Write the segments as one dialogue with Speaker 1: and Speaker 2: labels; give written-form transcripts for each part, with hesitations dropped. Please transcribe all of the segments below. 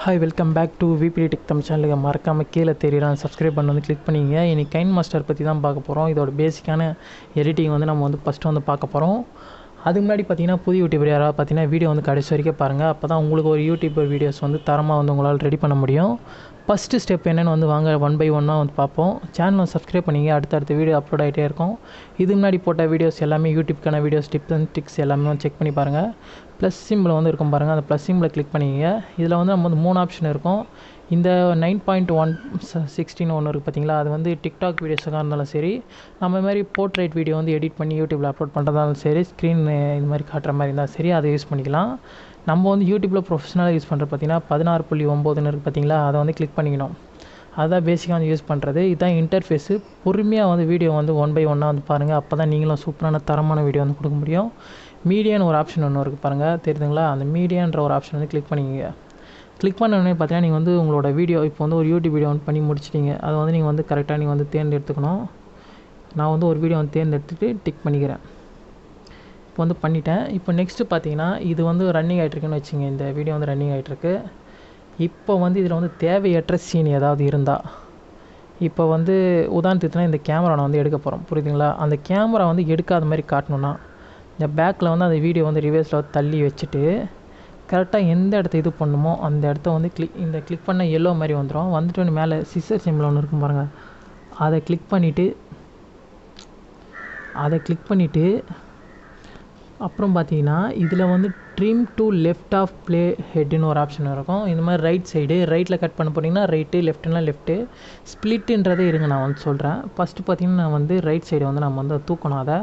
Speaker 1: Hi welcome back to VPT TECH TAMIL சேனலுக்கு மறக்காமல் கீழே தெரியுறான் சப்ஸ்கிரைப் பண்ணி வந்து கிளிக் பண்ணிங்க. இன்றைக்கி கைன்மாஸ்டர் பற்றி தான் பார்க்க போகிறோம். இதோட பேசிக்கான எடிட்டிங் வந்து நம்ம வந்து ஃபஸ்ட்டு வந்து பார்க்க போகிறோம். அதுக்கு முன்னாடி பார்த்தீங்கன்னா புது யூடியூபர் யாராவது பார்த்தீங்கன்னா வீடியோ வந்து கடைசி வரைக்கும் பாருங்கள். அப்போ தான் உங்களுக்கு ஒரு யூடியூபர் வீடியோஸ் வந்து தரமாக வந்து உங்களால் ரெடி பண்ண முடியும். ஃபஸ்ட்டு ஸ்டெப் என்னென்னு வந்து வாங்க 1 by 1 வந்து பார்ப்போம். சேனலை சப்ஸ்கிரைப் பண்ணிங்க, அடுத்தடுத்த வீடியோ அப்லோட் ஆகிட்டே இருக்கும். இது முன்னாடி போட்ட வீடியோஸ் எல்லாமே யூடியூப்க்கான வீடியோஸ் டிப்ஸ் அண்ட் ட்ரிக்ஸ் எல்லாமே வந்து செக் பண்ணி பாருங்கள். ப்ளஸ் சிம்பிள் வந்து இருக்கும் பாருங்கள், அந்த ப்ளஸ் சிம்பிளை கிளிக் பண்ணிங்க. இதில் வந்து நம்ம வந்து 3 ஆப்ஷன் இருக்கும். இந்த 9.116 ஒன்று இருக்குது பார்த்தீங்களா, அது வந்து டிக்டாக் வீடியோஸாக இருந்தாலும் சரி, நம்ம மாதிரி போர்ட்ரேட் வீடியோ வந்து எடிட் பண்ணி யூடியூப்பில் அப்லோட் பண்ணுறதாலும் சரி, ஸ்க்ரீன் இது மாதிரி காட்டுற மாதிரி இருந்தாலும் சரி, அதை யூஸ் பண்ணிக்கலாம். நம்ம வந்து யூடியூப்பில் ப்ரொஃபஷனலாக யூஸ் பண்ணுறது பார்த்தீங்கன்னா 16.9 இருக்குது பார்த்தீங்களா, அதை வந்து கிளிக் பண்ணிக்கணும். அதுதான் பேசிக்காக வந்து யூஸ் பண்ணுறது. இதுதான் இன்டர்ஃபேஸு. பொறுமையாக வந்து வீடியோ வந்து 1 by 1 வந்து பாருங்கள். அப்போ தான் நீங்களும் சூப்பரான தரமான வீடியோ வந்து கொடுக்க முடியும். மீடியான்னு ஒரு ஆப்ஷன் ஒன்று இருக்குது பாருங்கள், தெரியுதுங்களா? அந்த மீடியான்ற ஒரு ஆப்ஷன் வந்து கிளிக் பண்ணிக்கங்க. கிளிக் பண்ண உடனே பார்த்தீங்கன்னா நீங்கள் வந்து உங்களோட வீடியோ இப்போ வந்து ஒரு யூடியூப் வீடியோ வந்து பண்ணி முடிச்சிட்டிங்க. அதை வந்து நீங்கள் வந்து கரெக்டாக நீங்கள் வந்து தேர்ந்தெடுத்துக்கணும். நான் வந்து ஒரு வீடியோ வந்து தேர்ந்தெடுத்துட்டு டிக் பண்ணிக்கிறேன். இப்போ வந்து பண்ணிட்டேன். இப்போ நெக்ஸ்ட்டு பார்த்தீங்கன்னா இது வந்து ரன்னிங் ஆகிட்ருக்குன்னு வச்சுங்க. இந்த வீடியோ வந்து ரன்னிங் ஆகிட்ருக்கு. இப்போ வந்து இதில் வந்து தேவையற்ற சீன் ஏதாவது இருந்தால், இப்போ வந்து உதாரணத்துக்குனா இந்த கேமரா நான் வந்து எடுக்க போகிறோம், புரியுதுங்களா? அந்த கேமரா வந்து எடுக்காத மாதிரி காட்டணுன்னா இந்த பேக்கில் வந்து அந்த வீடியோ வந்து ரிவர்ஸில் தள்ளி வச்சுட்டு கரெக்டாக எந்த இடத்த இது பண்ணணுமோ அந்த இடத்த வந்து கிளிக் பண்ண எல்லோ மாதிரி வந்துடும். வந்துட்டு ஒன்று மேலே சிசர் சிம்பிள் ஒன்று இருக்கும் பாருங்கள், அதை கிளிக் பண்ணிவிட்டு அப்புறம் பார்த்தீங்கன்னா இதில் வந்து trim to left of play ஹெட்டுன்னு ஒரு ஆப்ஷன் இருக்கும். இந்த மாதிரி ரைட் சைடு, ரைட்டில் கட் பண்ண போனீங்கன்னா ரைட்டு, லெஃப்ட்டுனா லெஃப்ட்டு. ஸ்ப்ளிட்டுன்றதே இருங்க நான் வந்து சொல்கிறேன். ஃபஸ்ட்டு பார்த்தீங்கன்னா நான் வந்து ரைட் சைடை வந்து நம்ம வந்து தூக்கணும். அதை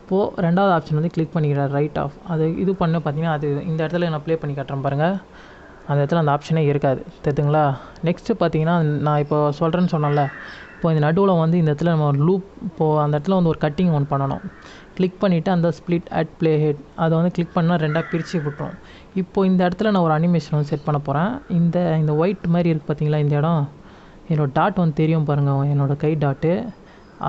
Speaker 1: இப்போது ரெண்டாவது ஆப்ஷன் வந்து கிளிக் பண்ணிக்கிறேன், ரைட் ஆஃப். அது இது பண்ண பார்த்தீங்கன்னா அது இந்த இடத்துல நான் ப்ளே பண்ணி காட்டுறேன் பாருங்கள். அந்த இடத்துல அந்த ஆப்ஷனே இருக்காது, தெரியுதுங்களா? நெக்ஸ்ட்டு பார்த்தீங்கன்னா நான் இப்போ சொல்கிறேன்னு சொன்னேன்ல, இப்போ இந்த நடுவில் வந்து இந்த இடத்துல நம்ம ஒரு லூப், இப்போது அந்த இடத்துல வந்து ஒரு கட்டிங் ஒன்று பண்ணணும். கிளிக் பண்ணிவிட்டு அந்த ஸ்ப்ளிட் அட் ப்ளே ஹெட் அதை வந்து கிளிக் பண்ணால் ரெண்டாக பிரித்து விட்டுரும். இப்போது இந்த இடத்துல நான் ஒரு அனிமேஷன் வந்து செட் பண்ண போகிறேன். இந்த ஒயிட் மாதிரி இருக்குது பார்த்தீங்களா, இந்த இடம் என்னோடய டாட் வந்து தெரியும் பாருங்கள், என்னோடய கை டாட்டு.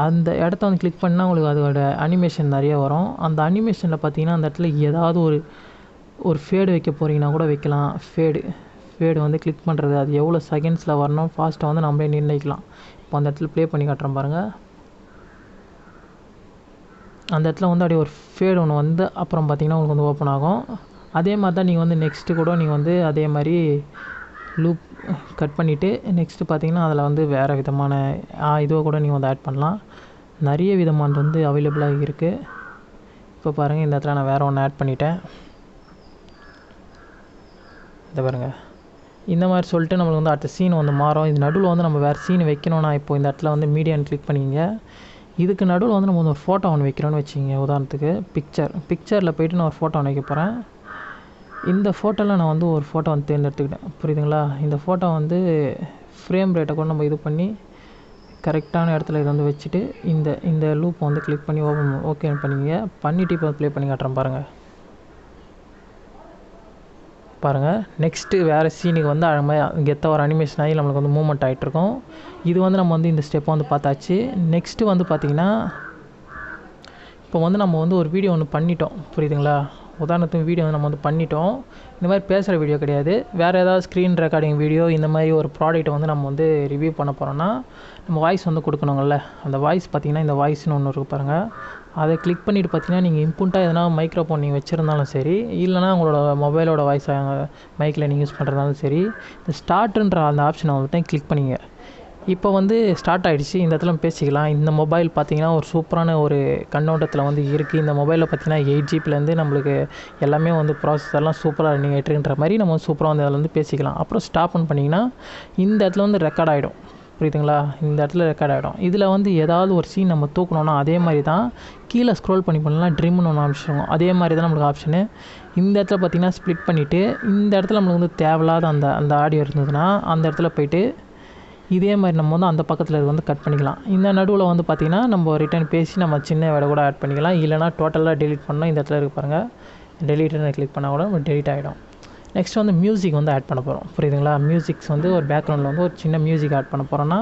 Speaker 1: அந்த இடத்த வந்து கிளிக் பண்ணால் உங்களுக்கு அதோட அனிமேஷன் நிறைய வரும். அந்த அனிமேஷனில் பார்த்தீங்கன்னா அந்த இடத்துல ஏதாவது ஒரு ஃபேடு வைக்க போகிறீங்கன்னா கூட வைக்கலாம். ஃபேடு வந்து கிளிக் பண்ணுறது, அது எவ்வளோ செகண்ட்ஸில் வரணும் ஃபாஸ்ட்டாக வந்து நம்மளே நிர்ணயிக்கலாம். இப்போ அந்த இடத்துல ப்ளே பண்ணி காட்டுறேன் பாருங்கள். அந்த இடத்துல வந்து அப்படியே ஒரு ஃபேடு ஒன்று வந்து அப்புறம் பார்த்தீங்கன்னா உங்களுக்கு வந்து ஓப்பன் ஆகும். அதே மாதிரி தான் நீங்கள் வந்து நெக்ஸ்ட்டு கூட நீங்கள் வந்து அதே மாதிரி லூப் கட் பண்ணிவிட்டு நெக்ஸ்ட்டு பார்த்தீங்கன்னா அதில் வந்து வேறு விதமான இதுவை கூட நீங்கள் வந்து ஆட் பண்ணலாம். நிறைய விதமானது வந்து அவைலபிளாக இருக்குது. இப்போ பாருங்கள், இந்த இடத்துல நான் வேறு ஒன்று ஆட் பண்ணிட்டேன். இதை பாருங்கள், இந்த மாதிரி சொல்லிட்டு நம்மளுக்கு வந்து அடுத்த சீன் வந்து மாறும். இது நடுவில் வந்து நம்ம வேறு சீன் வைக்கணும்னா இப்போ இந்த இடத்துல வந்து மீடியான்னு கிளிக் பண்ணிங்க. இதுக்கு நடுவில் வந்து நம்ம வந்து ஒரு ஃபோட்டோ ஒன்று வைக்கிறோன்னு வச்சுக்கிங்க. உதாரணத்துக்கு பிக்சரில் போய்ட்டு நான் ஒரு ஃபோட்டோ ஒன்று வைக்க போகிறேன். இந்த ஃபோட்டோவில் நான் வந்து ஒரு ஃபோட்டோ வந்து தேர்ந்தெடுத்துக்கிட்டேன், புரியுதுங்களா? இந்த ஃபோட்டோ வந்து ஃப்ரேம் ரேட்டை கூட நம்ம இது பண்ணி கரெக்டான இடத்துல இதை வந்து வச்சுட்டு இந்த லூப்பை வந்து கிளிக் பண்ணி ஓகே பண்ணிவிட்டு இப்போ ப்ளே பண்ணி காட்டுறேன் பாருங்கள். நெக்ஸ்ட்டு வேறு சீனுக்கு வந்து அழகாக கெத்தாக ஒரு அனிமேஷன் ஆகி நம்மளுக்கு வந்து மூவ்மெண்ட் ஆகிட்ருக்கோம். இது வந்து நம்ம வந்து இந்த ஸ்டெப்பை வந்து பார்த்தாச்சு. நெக்ஸ்ட்டு வந்து பார்த்திங்கன்னா இப்போ வந்து நம்ம வந்து ஒரு வீடியோ ஒன்று பண்ணிட்டோம், புரியுதுங்களா? உதாரணத்துக்கு வீடியோ வந்து நம்ம வந்து பண்ணிட்டோம். இந்த மாதிரி பேசுகிற வீடியோ கிடையாது, வேறு ஏதாவது ஸ்க்ரீன் ரெக்கார்டிங் வீடியோ. இந்த மாதிரி ஒரு ப்ராடக்ட்டை வந்து நம்ம வந்து ரிவ்யூ பண்ண போகிறோன்னா நம்ம வாய்ஸ் வந்து கொடுக்கணுங்கள்ல. அந்த வாய்ஸ் பார்த்திங்கன்னா இந்த வாய்ஸ்னு ஒன்று இருக்குது பாருங்கள். அதை கிளிக் பண்ணிவிட்டு பார்த்தீங்கன்னா நீங்கள் இன்புட்டாக எதனா மைக்ரோஃபோன் நீங்கள் வச்சுருந்தாலும் சரி, இல்லைனா உங்களோட மொபைலோட வாய்ஸ் மைக்கில் நீங்கள் யூஸ் பண்ணுறதாலும் சரி, இந்த ஸ்டார்ட்டுன்ற அந்த ஆப்ஷனை வந்துட்டு கிளிக் பண்ணிங்க. இப்போ வந்து ஸ்டார்ட் ஆகிடுச்சு. இந்த இடத்துல பேசிக்கலாம். இந்த மொபைல் பார்த்திங்கன்னா ஒரு சூப்பரான ஒரு கண்ணோட்டத்தில் வந்து இருக்குது. இந்த மொபைலில் பார்த்திங்கன்னா 8GB நம்மளுக்கு எல்லாமே வந்து ப்ராசஸர்லாம் சூப்பராக ரன்னிங் ஆகிட்டுருன்ற மாதிரி நம்ம வந்து சூப்பராக வந்து அதில் வந்து பேசிக்கலாம். அப்புறம் ஸ்டாப் பண்ணிங்கன்னா இந்த இடத்துல வந்து ரெக்கார்ட் ஆகிடும், புரியுதுங்களா? இந்த இடத்துல ரெக்கார்ட் ஆகிடும். இதில் வந்து ஏதாவது ஒரு சீன் நம்ம தூக்கணும்னா அதே மாதிரி தான் கீழே ஸ்க்ரோல் பண்ணலாம், ட்ரிம்னு ஒன்று ஆப்ஷன். அதே மாதிரி தான் நம்மளுக்கு ஆப்ஷனு. இந்த இடத்துல பார்த்திங்கன்னா ஸ்ப்ளிட் பண்ணிவிட்டு இந்த இடத்துல நம்மளுக்கு வந்து தேவையில்லாத அந்த ஆடியோ இருந்ததுன்னா அந்த இடத்துல போய்ட்டு இதே மாதிரி நம்ம வந்து அந்த பக்கத்தில் வந்து கட் பண்ணிக்கலாம். இந்த நடுவில் வந்து பார்த்திங்கன்னா நம்ம ரிட்டர்ன் பேசி நம்ம சின்ன வேலை கூட ஆட் பண்ணிக்கலாம். இல்லைனா டோட்டலாக டெலிட் பண்ணால் இந்த இடத்துல இருக்கு பாருங்கள், டெலிட்னு கிளிக் பண்ணால் கூட டெலிட் ஆகிடும். நெக்ஸ்ட் வந்து மியூசிக் வந்து ஆட் பண்ண போகிறோம், புரியுதுங்களா? மியூசிக்ஸ் வந்து ஒரு பேக்ரவுண்டில் வந்து ஒரு சின்ன மியூசிக் ஆட் பண்ண போகிறோன்னா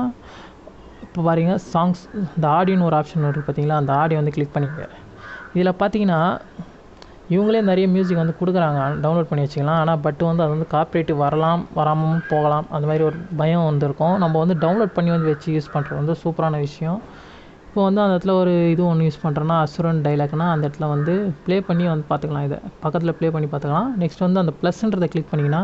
Speaker 1: இப்போ பாருங்கள் சாங்ஸ், இந்த ஆடியோன்னு ஒரு ஆப்ஷன் இருக்குது பார்த்தீங்களா, அந்த ஆடியோ வந்து கிளிக் பண்ணிக்க. இதில் பார்த்தீங்கன்னா இவங்களே நிறைய மியூசிக் வந்து கொடுக்குறாங்க, டவுன்லோட் பண்ணி வச்சுக்கலாம். ஆனால் பட் வந்து அது வந்து காப்பிரைட் வரலாம், வராமல் போகலாம், அந்த மாதிரி ஒரு பயம் வந்து இருக்கும். நம்ம வந்து டவுன்லோட் பண்ணி வந்து வச்சு யூஸ் பண்ணுறது வந்து சூப்பரான விஷயம். இப்போ வந்து அந்த இடத்துல ஒரு இது ஒன்று யூஸ் பண்ணுறோன்னா அசுரன் டைலாக்னால் அந்த இடத்துல வந்து ப்ளே பண்ணி வந்து பார்த்துக்கலாம். இதை பக்கத்தில் ப்ளே பண்ணி பார்த்துக்கலாம். நெக்ஸ்ட் வந்து அந்த ப்ளஸ்ன்றதை கிளிக் பண்ணிங்கன்னா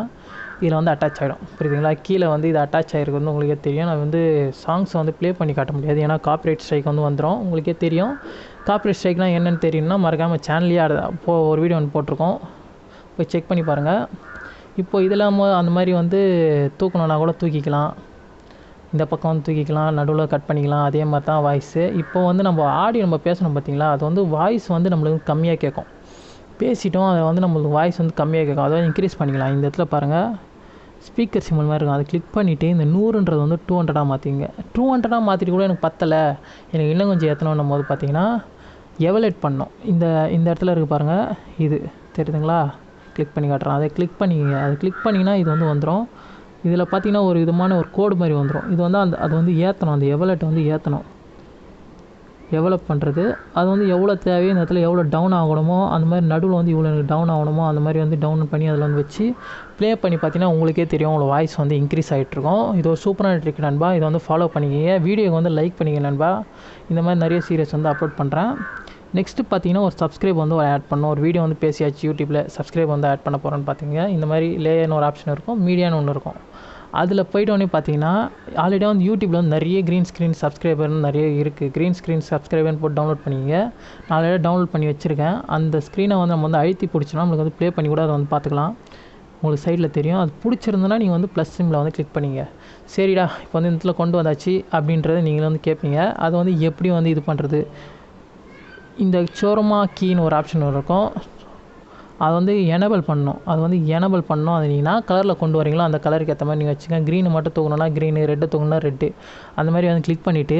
Speaker 1: இதில் வந்து அட்டாச் ஆகிடும். புரியுதுங்களா? கீழே வந்து இது அட்டாச் ஆகிருக்கு வந்து உங்களுக்கே தெரியும். நான் வந்து சாங்ஸை வந்து ப்ளே பண்ணி காட்ட முடியாது, ஏன்னா காப்பிரைட் ஸ்ட்ரைக் வந்து வந்துடும். உங்களுக்கே தெரியும் காப்பிரைட் ஸ்ட்ரைக்னால் என்னென்னு தெரியும்னா மறக்காமல் சேனல்லையே இப்போது ஒரு வீடியோ ஒன்று போட்டிருக்கோம், போய் செக் பண்ணி பாருங்கள். இப்போது இதில் அந்த மாதிரி வந்து தூக்கணுன்னா கூட தூக்கிக்கலாம், இந்த பக்கம் வந்து தூக்கிக்கலாம், நடுவில் கட் பண்ணிக்கலாம். அதே மாதிரி தான் வாய்ஸு. இப்போ வந்து நம்ம ஆடியோ நம்ம பேசணும் பார்த்தீங்களா, அது வந்து வாய்ஸ் வந்து நம்மளுக்கு கம்மியாக கேட்கும். பேசிட்டோம் அதை வந்து நம்மளுக்கு வாய்ஸ் வந்து கம்மியாக கேட்கும், அதை இன்க்ரீஸ் பண்ணிக்கலாம். இந்த இடத்துல பாருங்கள் ஸ்பீக்கர் சிம்பிள் மாதிரி இருக்கும், அதை கிளிக் பண்ணிவிட்டு இந்த 100ன்றது வந்து 200 மாற்றிங்க. 200 மாற்றிட்டு கூட எனக்கு பத்தலை, எனக்கு இன்னும் கொஞ்சம் ஏற்றணும் போது பார்த்தீங்கன்னா எவலேட் பண்ணோம். இந்த இடத்துல இருக்குது பாருங்கள், இது தெரியுதுங்களா? கிளிக் பண்ணி காட்டுறேன், அதை கிளிக் பண்ணிங்க. அதை கிளிக் பண்ணிங்கன்னா இது வந்து வந்துடும். இதில் பார்த்தீங்கன்னா ஒரு விதமான ஒரு கோடு மாதிரி வந்துடும். இது வந்து அது வந்து ஏற்றணும், அந்த எவலேட் வந்து ஏற்றணும். டெவலப் பண்ணுறது அது வந்து எவ்வளோ தேவையோ இந்த இடத்துல எவ்வளோ டவுன் ஆகணுமோ அந்த மாதிரி நடுவில் வந்து இவ்வளோ எனக்கு டவுன் ஆகணுமோ அந்த மாதிரி வந்து டவுன் பண்ணி அதில் வந்து வச்சு ப்ளே பண்ணி பார்த்தீங்கன்னா உங்களுக்கே தெரியும் உங்களோட வாய்ஸ் வந்து இன்க்ரீஸ் ஆகிட்ருக்கும். இது ஒரு சூப்பரான ட்ரிக் நண்பா, இதை வந்து ஃபாலோ பண்ணிக்கிங்க. வீடியோக்கு வந்து லைக் பண்ணிங்க நண்பா. இந்த மாதிரி நிறைய சீரியஸ் வந்து அப்லோட் பண்ணுறேன். நெக்ஸ்ட்டு பார்த்தீங்கன்னா ஒரு சப்ஸ்கிரைப் வந்து ஆட் பண்ணணும். ஒரு வீடியோ வந்து பேசியாச்சு யூடியூப்பில், சப்ஸ்கிரைப் வந்து ஆட் பண்ண போகிறோன்னு பார்த்தீங்க. இந்த மாதிரி லேயர்னு ஒரு ஆப்ஷன் இருக்கும், மீடியான்னு ஒன்று இருக்கும். அதில் போய்ட்டோன்னே பார்த்தீங்கன்னா ஆல்ரெடி வந்து யூடியூப்பில் வந்து நிறைய க்ரீன் ஸ்க்ரீன் சப்ஸ்கிரைபர்னு நிறைய இருக்குது. க்ரீன் ஸ்க்ரீன் சப்ஸ்கிரைபர்னு போட்டு டவுன்லோட் பண்ணிங்க. நான் ஆல்ரெடி டவுன்லோட் பண்ணி வச்சுருக்கேன். அந்த ஸ்க்ரீனை வந்து நம்ம வந்து அழுத்தி பிடிச்சோன்னா நம்மளுக்கு வந்து ப்ளே பண்ணி கூட அதை வந்து பார்த்துக்கலாம். உங்களுக்கு சைடில் தெரியும். அது பிடிச்சிருந்தனா நீங்கள் வந்து ப்ளஸ் சிம்மில் வந்து கிளிக் பண்ணிங்க. சரிடா இப்போ வந்து இந்த இடத்துல கொண்டு வந்தாச்சு அப்படின்றத நீங்கள் வந்து கேட்பீங்க. அது வந்து எப்படி வந்து இது பண்ணுறது, இந்த சோரமா கீன்னு ஒரு ஆப்ஷன் இருக்கும், அது வந்து எனேபிள் பண்ணணும். அது வந்து எனேபிள் பண்ணணும். அது நீங்கள் கலரில் கொண்டு வரீங்களோ அந்த கலருக்கு ஏற்ற மாதிரி நீங்கள் வச்சுக்கோங்க. க்ரீனு மட்டும் தூக்கணும்னா க்ரீனு, ரெட்டு தூக்கணும்னா ரெட்டு, அந்த மாதிரி வந்து கிளிக் பண்ணிவிட்டு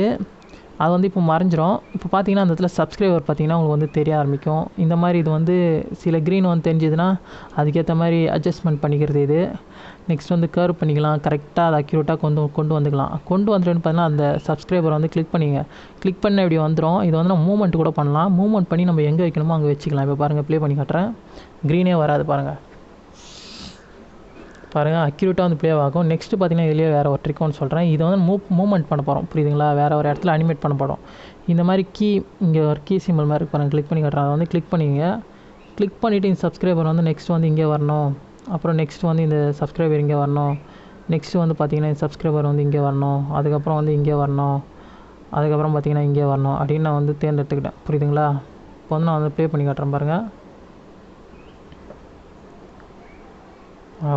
Speaker 1: அது வந்து இப்போ மறைஞ்சிரும். இப்போ பார்த்தீங்கன்னா அந்த இடத்துல சப்ஸ்கிரைபர் பார்த்தீங்கன்னா உங்களுக்கு வந்து தெரிய ஆரம்பிக்கும். இந்த மாதிரி இது வந்து சில க்ரீன் வந்து தெரிஞ்சதுன்னா அதுக்கேற்ற மாதிரி அட்ஜஸ்ட்மெண்ட் பண்ணிக்கிறது இது. நெக்ஸ்ட் வந்து கர்வ் பண்ணிக்கலாம், கரெக்டாக அதை அக்யூரேட்டாக கொண்டு வந்துக்கலாம். கொண்டு வந்துட்டுன்னு பார்த்தீங்கன்னா அந்த சப்ஸ்கிரைபரை வந்து கிளிக் பண்ணிங்க. கிளிக் பண்ண இப்படி வந்துடும். இது வந்து நம்ம மூவ்மெண்ட் கூட பண்ணலாம். மூவ்மெண்ட் பண்ணி நம்ம எங்கே வைக்கணுமோ அங்கே வச்சுக்கலாம். இப்போ பாருங்கள் ப்ளே பண்ணி காட்டுறேன், க்ரீனே வராது பாருங்கள். பாருங்கள் அக்யூரேட்டாக வந்து ப்ளே ஆகும். நெக்ஸ்ட்டு பார்த்தீங்கன்னா இதுலேயே வேறு ஒரு ட்ரிக் ஒன்று சொல்கிறேன். இதை வந்து மூவ்மெண்ட் பண்ண போகிறோம், புரியுதுங்களா? வேறு ஒரு இடத்துல அனிமேட் பண்ண போகிறோம். இந்த மாதிரி இங்கே ஒரு கீ சிம்பிள் மாதிரி பாருங்கள், கிளிக் பண்ணி காட்டுறேன். அதை வந்து கிளிக் பண்ணிங்க. கிளிக் பண்ணிவிட்டு இந்த சப்ஸ்கிரைபர் வந்து நெக்ஸ்ட் வந்து இங்கே வரணும். அப்புறம் நெக்ஸ்ட் வந்து இந்த சப்ஸ்கிரைபர் இங்கே வரணும். நெக்ஸ்ட்டு வந்து பார்த்திங்கன்னா இந்த சப்ஸ்கிரைபர் வந்து இங்கே வரணும். அதுக்கப்புறம் வந்து இங்கே வரணும். அதுக்கப்புறம் பார்த்திங்கன்னா இங்கே வரணும் அப்படின்னு நான் வந்து தேர்ந்தெடுத்துக்கிட்டேன், புரியுதுங்களா? இப்போ வந்து நான் வந்து ப்ளே பண்ணி காட்டுறேன் பாருங்கள்.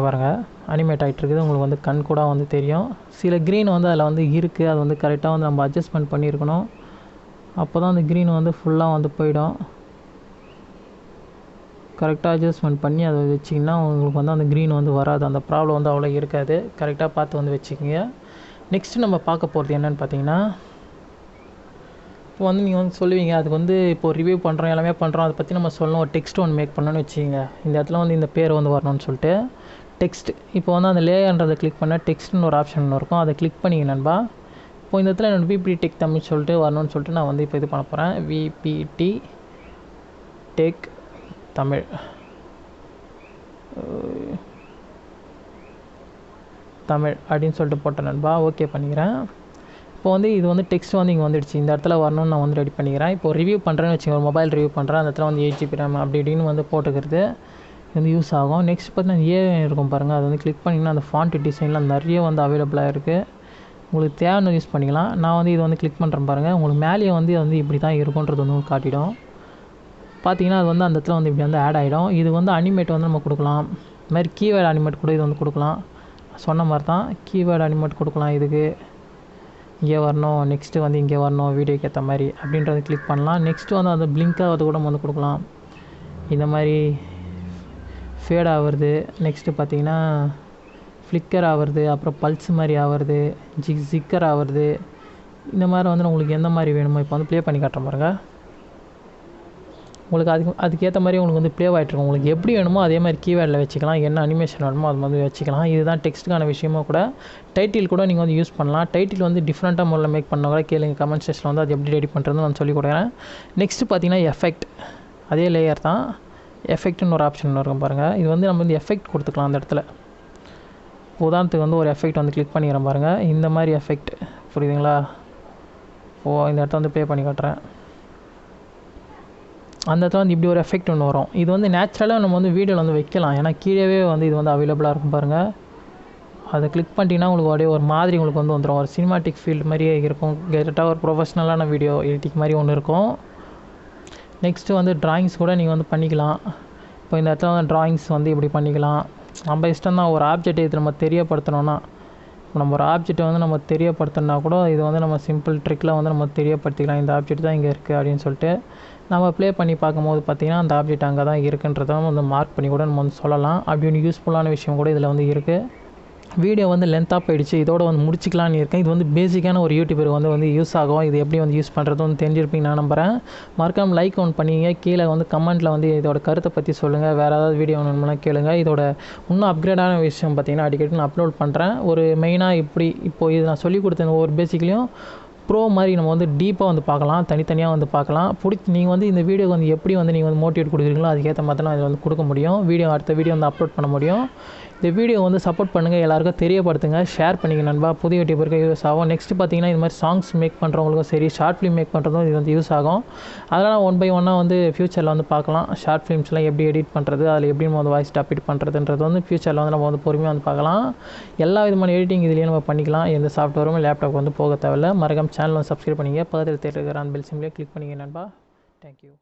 Speaker 1: பாருங்கள் அனிமேட் ஆகிட்டுருக்குது. உங்களுக்கு வந்து கண் கூட வந்து தெரியும். சில க்ரீன் வந்து அதில் வந்து இருக்குது, அது வந்து கரெக்டாக வந்து நம்ம அட்ஜஸ்ட்மெண்ட் பண்ணியிருக்கணும். அப்போ தான் அந்த க்ரீன் வந்து ஃபுல்லாக வந்து போயிடும். கரெக்டாக அட்ஜஸ்ட்மெண்ட் பண்ணி அதை வச்சிங்கன்னா உங்களுக்கு வந்து அந்த க்ரீன் வந்து வராது, அந்த ப்ராப்ளம் வந்து அவ்வளோ இருக்காது. கரெக்டாக பார்த்து வந்து வச்சுக்கோங்க. நெக்ஸ்ட்டு நம்ம பார்க்க போகிறது என்னென்னு பார்த்தீங்கன்னா, இப்போ வந்து நீங்கள் வந்து சொல்லுவீங்க அதுக்கு வந்து இப்போ ரிவ்யூ பண்ணுறோம் எல்லாமே பண்ணுறோம், அதை பற்றி நம்ம சொல்லணும், ஒரு டெக்ஸ்ட் ஒன்று மேக் பண்ணணும்னு வச்சுக்கோங்க. இந்த இடத்துல வந்து இந்த பேர் வந்து வரணும்னு சொல்லிட்டு டெக்ஸ்ட், இப்போ வந்து அந்த லேயர்ன்றதை கிளிக் பண்ணால் டெக்ஸ்ட்னு ஒரு ஆப்ஷன் இருக்கும், அதை கிளிக் பண்ணிங்க நண்பா. இப்போ இந்த இடத்துல என்னோட VPT TECH TAMIL சொல்லிட்டு வரணும்னு சொல்லிட்டு நான் வந்து இப்போ இது பண்ண போகிறேன். VPT TECH TAMIL அப்படின்னு சொல்லிட்டு போட்டேன் நண்பா. ஓகே பண்ணிக்கிறேன். இப்போ வந்து இது வந்து டெக்ஸ்ட் வந்து இங்கே வந்துடுச்சு. இந்த இடத்துல வரணும்னு நான் வந்து ரெடி பண்ணிக்கிறேன். இப்போ ரிவ்யூ பண்ணுறேன்னு வச்சுக்கோங்க, ஒரு மொபைல் ரிவ்யூ பண்ணுறேன், அந்த இடத்துல வந்து 8GB RAM அப்படி இப்படின்னு வந்து போட்டுக்கிறது வந்து யூஸ் ஆகும். நெக்ஸ்ட் பார்த்தீங்கன்னா ஏ இருக்கும் பாருங்கள், அது வந்து கிளிக் பண்ணிங்கன்னா அந்த ஃபாண்ட் டிசைன்லாம் நிறைய வந்து அவைலபிளாக இருக்குது. உங்களுக்கு தேவையான யூஸ் பண்ணிக்கலாம். நான் வந்து இது வந்து கிளிக் பண்ணுறேன் பாருங்கள். உங்களுக்கு மேலேயே வந்து இப்படி தான் இருக்குன்றது வந்து காட்டிடும். பார்த்தீங்கன்னா அது வந்து அந்த இடத்துல வந்து இப்படி வந்து ஆட் ஆகிடும். இது வந்து அனிமேட் வந்து நம்ம கொடுக்கலாம். இந்த மாதிரி கீவேர்டு அனிமேட் கூட இது வந்து கொடுக்கலாம். சொன்ன மாதிரி தான் கீவேர்டு அனிமேட் கொடுக்கலாம். இதுக்கு இங்கே வரணும், நெக்ஸ்ட்டு வந்து இங்கே வரணும் வீடியோக்கு ஏற்ற மாதிரி அப்படின்றத கிளிக் பண்ணலாம். நெக்ஸ்ட்டு வந்து அந்த பிளிங்காக அது கூட வந்து கொடுக்கலாம். இந்த மாதிரி ஃபேட் ஆகிறது, நெக்ஸ்ட்டு பார்த்தீங்கன்னா ஃப்ளிக்கர் ஆகிறது, அப்புறம் பல்ஸ் மாதிரி ஆகிறது, ஜிக்கர் ஆகிறது, இந்த மாதிரி வந்து உங்களுக்கு எந்த மாதிரி வேணுமோ இப்போ வந்து ப்ளே பண்ணி காட்டுறேன் பாருங்க. உங்களுக்கு அதுக்கேற்ற மாதிரி உங்களுக்கு வந்து ப்ளே ஆகிட்ருக்கும். உங்களுக்கு எப்படி வேணுமோ அதே மாதிரி கீவேர்டில் வச்சுக்கலாம். என்ன அனிமேஷன் வேணுமோ அது மாதிரி வச்சுக்கலாம். இதுதான் டெக்ஸ்ட்டுக்கான விஷயமோ கூட. டைட்டில் கூட நீங்கள் வந்து யூஸ் பண்ணலாம். டைட்டில் வந்து டிஃப்ரெண்ட்டாக முறையில் மேக் பண்ண கூட கேளுங்க கமெண்ட் செக்ஷனில் வந்து அது எப்படி ரெடி பண்ணுறதுன்னு நான் சொல்லிக் கொடுக்குறேன். நெக்ஸ்ட்டு பார்த்தீங்கன்னா எஃபெக்ட், அதே லேயர் தான். எஃபெக்ட்னு ஒரு ஆப்ஷன் இருக்கும் பாருங்கள். இது வந்து நம்ம வந்து எஃபெக்ட் கொடுத்துக்கலாம் அந்த இடத்துல. உதாரணத்துக்கு வந்து ஒரு எஃபெக்ட் வந்து கிளிக் பண்ணிக்கிறேன் பாருங்கள். இந்த மாதிரி எஃபெக்ட் புரியுதுங்களா? இந்த இடத்த வந்து ப்ளே பண்ணி காட்டுறேன். அந்த இடத்துல வந்து இப்படி ஒரு எஃபெக்ட் ஒன்று வரும். இது வந்து நேச்சுரலாக நம்ம வந்து வீடியோவில் வந்து வைக்கலாம். ஏன்னா கீழே வந்து இது வந்து அவைலபிளாக இருக்கும் பாருங்கள். அதை கிளிக் பண்ணிட்டீங்கன்னா உங்களுக்கு அப்படியே ஒரு மாதிரி உங்களுக்கு வந்து வந்துடும். ஒரு சினிமாட்டிக் ஃபீல்டு மாதிரியே இருக்கும். கரெக்டாக ஒரு ப்ரொஃபஷ்னலான வீடியோ எடிட்டிங் மாதிரி ஒன்று இருக்கும். நெக்ஸ்ட்டு வந்து ட்ராயிங்ஸ் கூட நீங்கள் வந்து பண்ணிக்கலாம். இப்போ இந்த இடத்துல வந்து ட்ராயிங்ஸ் வந்து இப்படி பண்ணிக்கலாம். நம்ம இஷ்டம் தான். ஒரு ஆப்ஜெக்ட் இது நம்ம தெரியப்படுத்தணும்னா, இப்போ நம்ம ஒரு ஆப்ஜெக்ட்டை வந்து நம்ம தெரியப்படுத்தணுன்னா கூட இது வந்து நம்ம சிம்பிள் ட்ரிக்கில் வந்து நம்ம தெரியப்படுத்திக்கலாம். இந்த ஆப்ஜெக்ட் தான் இங்கே இருக்குது அப்படின்னு சொல்லிட்டு நம்ம ப்ளே பண்ணி பார்க்கும்போது பார்த்திங்கன்னா அந்த ஆப்ஜெக்ட் அங்கே தான் இருக்குன்றதை வந்து மார்க் பண்ணி கூட நம்ம வந்து சொல்லலாம். அப்படி ஒன்று யூஸ்ஃபுல்லான விஷயம் கூட இதில் வந்து இருக்குது. வீடியோ வந்து லென்த்தாக போயிடுச்சு. இதோட வந்து முடிச்சிக்கலான்னு இருக்கேன். இது வந்து பேசிக்கான ஒரு யூடியூபருக்கு வந்து யூஸ் ஆகும். இது எப்படி வந்து யூஸ் பண்ணுறது வந்து தெரிஞ்சிருப்பீங்க நான் நம்புகிறேன். மறக்காமல் லைக் ஒன்று பண்ணிங்க. கீழே வந்து கமெண்ட்டில் வந்து இதோட கருத்தை பற்றி சொல்லுங்கள். வேறு ஏதாவது வீடியோ வேணும்னா கேளுங்க. இதோட இன்னும் அப்கிரேடான விஷயம் பார்த்திங்கன்னா அடிக்கடி நான் அப்லோட் பண்ணுறேன். ஒரு மெயினாக இப்போது இது நான் சொல்லிக் கொடுத்த ஒவ்வொரு பேசிக்லையும் ப்ரோ மாதிரி நம்ம வந்து டீப்பாக வந்து பார்க்கலாம். தனித்தனியாக வந்து பார்க்கலாம். நீங்கள் வந்து இந்த வீடியோக்கு வந்து எப்படி வந்து நீங்கள் வந்து மோட்டிவேட் கொடுக்குறீங்களோ அதுக்கேற்ற மாதிரி தான் இதில் வந்து கொடுக்க முடியும். அடுத்த வீடியோ வந்து அப்லோட் பண்ண முடியும். இந்த வீடியோ வந்து சப்போர்ட் பண்ணுங்கள். எல்லாருக்கும் தெரியப்படுத்துங்க. ஷேர் பண்ணிங்க நண்பா. புதிய யூடியூபருக்கு யூஸ் ஆகும். நெக்ஸ்ட்டு பார்த்தீங்கன்னா இது மாதிரி சாங்ஸ் மேக் பண்ணுறவங்களுக்கும் சரி, ஷார்ட் ஃபிலிம் மேக் பண்ணுறதும் இது வந்து யூஸ் ஆகும். அதெல்லாம் ஒன் பை ஒன்னாக வந்து ஃப்யூச்சரில் வந்து பார்க்கலாம். ஷார்ட் ஃபிலிம்ஸ்லாம் எப்படி எடிட் பண்ணுறது, அதில் எப்படி நம்ம வந்து வாய்ஸ் டாப்பிட் பண்ணுறதுன்றது வந்து ஃப்யூச்சரில் வந்து நம்ம வந்து பொறுமையாக வந்து பார்க்கலாம். எல்லா விதமான எடிட்டிங் இதுலேயே நம்ம பண்ணிக்கலாம். எந்த சாஃப்ட்வேரும் லேப்டாப் வந்து போக தேவையில்லை. மறக்காம சேனல் வந்து சப்ஸ்கிரைப் பண்ணிங்க. பக்கத்தில் தெரியுற பெல் சிம்லேயே கிளிக் பண்ணிங்க நண்பா. தேங்க்யூ.